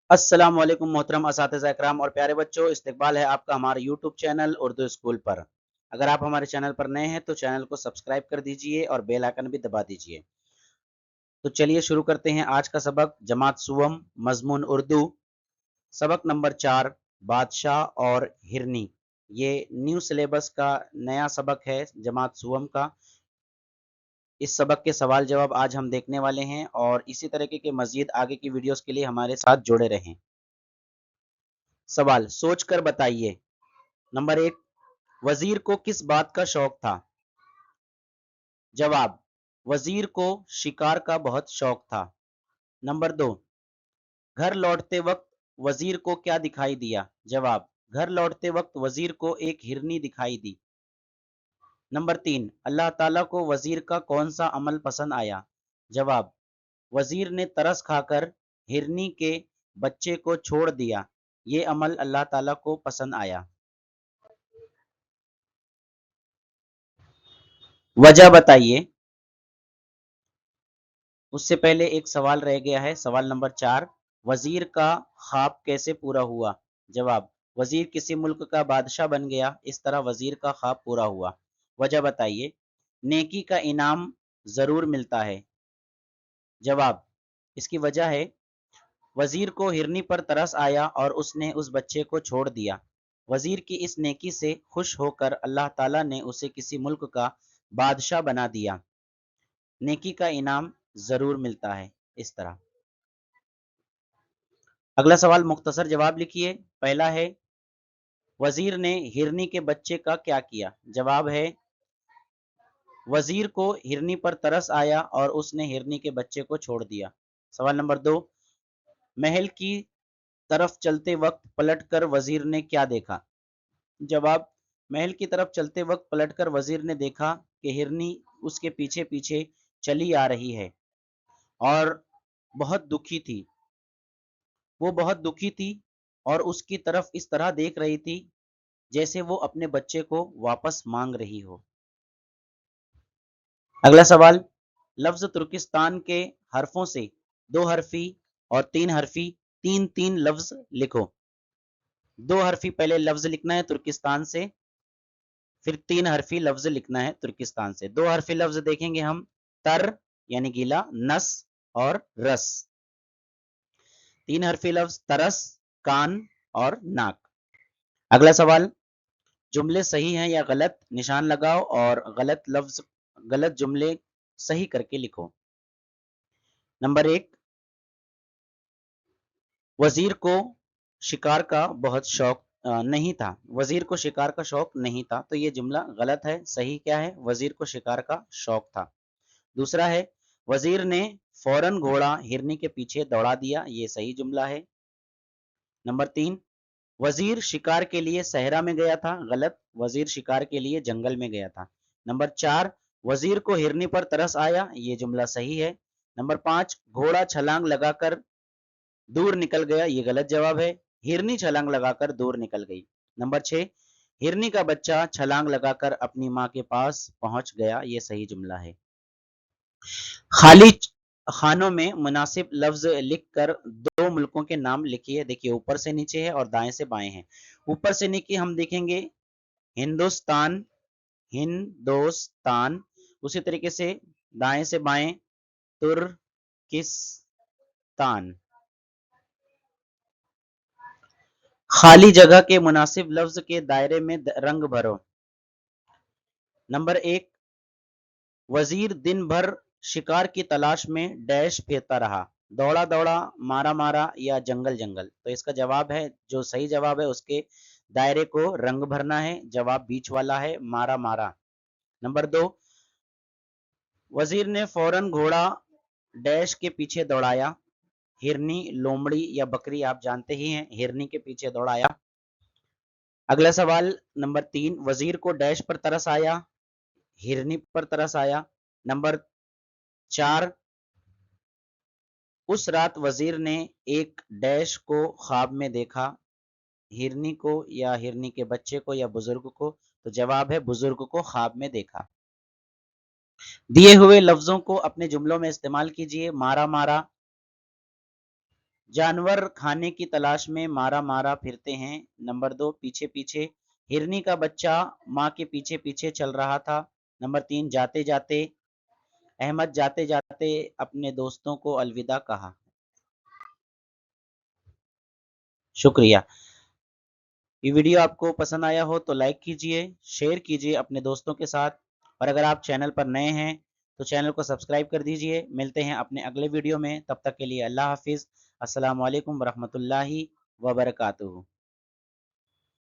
अस्सलाम वालेकुम मोहतरम असातिज़ा इकराम और प्यारे बच्चों, इस्तकबाल है आपका हमारे यूट्यूब चैनल उर्दू स्कूल पर। अगर आप हमारे चैनल पर नए हैं तो चैनल को सब्सक्राइब कर दीजिए और बेल आइकन भी दबा दीजिए। तो चलिए शुरू करते हैं आज का सबक। जमात सुवम, मजमून उर्दू, सबक नंबर 4, बादशाह और हिरनी। ये न्यू सिलेबस का नया सबक है जमात सुवम का। इस सबक के सवाल जवाब आज हम देखने वाले हैं और इसी तरीके के मजीद आगे की वीडियोस के लिए हमारे साथ जुड़े रहें। सवाल सोच कर बताइए। नंबर 1, वजीर को किस बात का शौक था? जवाब, वजीर को शिकार का बहुत शौक था। नंबर 2, घर लौटते वक्त वजीर को क्या दिखाई दिया? जवाब, घर लौटते वक्त वजीर को एक हिरनी दिखाई दी। नंबर 3, अल्लाह ताला को वजीर का कौन सा अमल पसंद आया? जवाब, वजीर ने तरस खाकर हिरनी के बच्चे को छोड़ दिया। ये अमल अल्लाह ताला को पसंद आया। वजह बताइए। उससे पहले एक सवाल रह गया है, सवाल नंबर 4, वजीर का ख्वाब कैसे पूरा हुआ? जवाब, वजीर किसी मुल्क का बादशाह बन गया, इस तरह वजीर का ख्वाब पूरा हुआ। वजह बताइए। नेकी का इनाम जरूर मिलता है। जवाब, इसकी वजह है वजीर को हिरनी पर तरस आया और उसने उस बच्चे को छोड़ दिया। वजीर की इस नेकी से खुश होकर अल्लाह ताला ने उसे किसी मुल्क का बादशाह बना दिया। नेकी का इनाम जरूर मिलता है। इस तरह अगला सवाल मुख्तसर जवाब लिखिए। पहला है, वजीर ने हिरनी के बच्चे का क्या किया? जवाब है, वजीर को हिरनी पर तरस आया और उसने हिरनी के बच्चे को छोड़ दिया। सवाल नंबर 2, महल की तरफ चलते वक्त पलटकर वजीर ने क्या देखा? जवाब, महल की तरफ चलते वक्त पलटकर वजीर ने देखा कि हिरनी उसके पीछे पीछे चली आ रही है और बहुत दुखी थी। वो बहुत दुखी थी और उसकी तरफ इस तरह देख रही थी जैसे वो अपने बच्चे को वापस मांग रही हो। अगला सवाल, लफ्ज तुर्किस्तान के हरफों से दो हरफी और तीन हरफी तीन तीन लफ्ज लिखो। दो हरफी पहले लफ्ज लिखना है तुर्किस्तान से, फिर तीन हरफी लफ्ज लिखना है तुर्किस्तान से। दो हरफी लफ्ज देखेंगे हम, तर यानी गीला, नस और रस। तीन हरफी लफ्ज तरस, कान और नाक। अगला सवाल, जुमले सही हैं या गलत निशान लगाओ और गलत जुमले सही करके लिखो। नंबर 1, वजीर को शिकार का बहुत शौक नहीं था। वजीर को शिकार का शौक नहीं था, तो ये जुमला गलत है। सही क्या है? वजीर को शिकार का शौक था। दूसरा है, वजीर ने फौरन घोड़ा हिरनी के पीछे दौड़ा दिया। ये सही जुमला है। नंबर 3, वजीर शिकार के लिए सहरा में गया था। गलत, वजीर शिकार के लिए जंगल में गया था। नंबर 4, वजीर को हिरनी पर तरस आया। ये जुमला सही है। नंबर 5, घोड़ा छलांग लगाकर दूर निकल गया। ये गलत जवाब है। हिरनी छलांग लगाकर दूर निकल गई। नंबर 6, हिरनी का बच्चा छलांग लगाकर अपनी माँ के पास पहुंच गया। ये सही जुमला है। खाली खानों में मुनासिब लफ्ज लिखकर दो मुल्कों के नाम लिखिए। देखिए ऊपर से नीचे है और दाएं से बाएं है। ऊपर से नीचे हम देखेंगे हिंदुस्तान, हिंदुस्तान। उसी तरीके से दाएं से बाएं तुर्किस्तान। खाली जगह के मुनासिब लफ्ज के दायरे में रंग भरो। नंबर 1, वजीर दिन भर शिकार की तलाश में डैश फिरता रहा। दौड़ा दौड़ा, मारा मारा या जंगल जंगल। तो इसका जवाब है, जो सही जवाब है उसके दायरे को रंग भरना है। जवाब बीच वाला है, मारा मारा। नंबर 2, वजीर ने फौरन घोड़ा डैश के पीछे दौड़ाया। हिरनी, लोमड़ी या बकरी, आप जानते ही हैं, हिरनी के पीछे दौड़ाया। अगला सवाल नंबर 3, वजीर को डैश पर तरस आया। हिरनी पर तरस आया। नंबर 4, उस रात वजीर ने एक डैश को ख्वाब में देखा। हिरनी को या हिरनी के बच्चे को या बुजुर्ग को? तो जवाब है बुजुर्ग को ख्वाब में देखा। दिए हुए लफ्जों को अपने जुमलों में इस्तेमाल कीजिए। मारा मारा, जानवर खाने की तलाश में मारा मारा फिरते हैं। नंबर 2, पीछे पीछे। हिरनी का बच्चा माँ के पीछे पीछे चल रहा था। नंबर 3, जाते जाते। अहमद जाते जाते अपने दोस्तों को अलविदा कहा। शुक्रिया। ये वीडियो आपको पसंद आया हो तो लाइक कीजिए, शेयर कीजिए अपने दोस्तों के साथ, और अगर आप चैनल पर नए हैं तो चैनल को सब्सक्राइब कर दीजिए। मिलते हैं अपने अगले वीडियो में, तब तक के लिए अल्लाह हाफिज़। अस्सलामु अलैकुम वरहमतुल्लाहि वबरकातुहू।